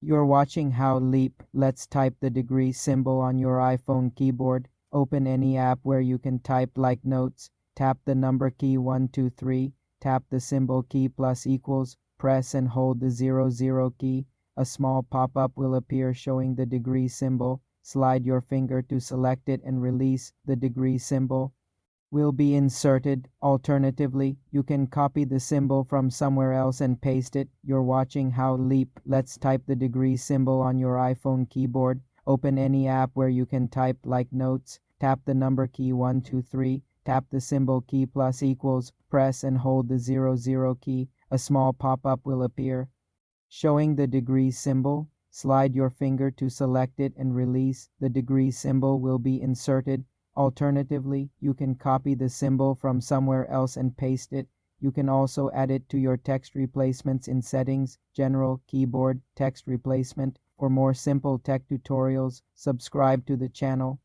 You're watching How Leap. Let's type the degree symbol on your iPhone keyboard. Open any app where you can type like notes. Tap the number key 123. Tap the symbol key plus equals. Press and hold the 00 key. A small pop-up will appear showing the degree symbol. Slide your finger to select it and release. The degree symbol will be inserted. Alternatively, you can copy the symbol from somewhere else and paste it. You're watching How Leap. Let's type the degree symbol on your iPhone keyboard. Open any app where you can type like notes. Tap the number key 123. Tap the symbol key plus equals. Press and hold the 00 key. A small pop-up will appear showing the degree symbol. Slide your finger to select it and release. The degree symbol will be inserted. Alternatively, you can copy the symbol from somewhere else and paste it. You can also add it to your text replacements in Settings, General, Keyboard, Text Replacement. For more simple tech tutorials, subscribe to the channel.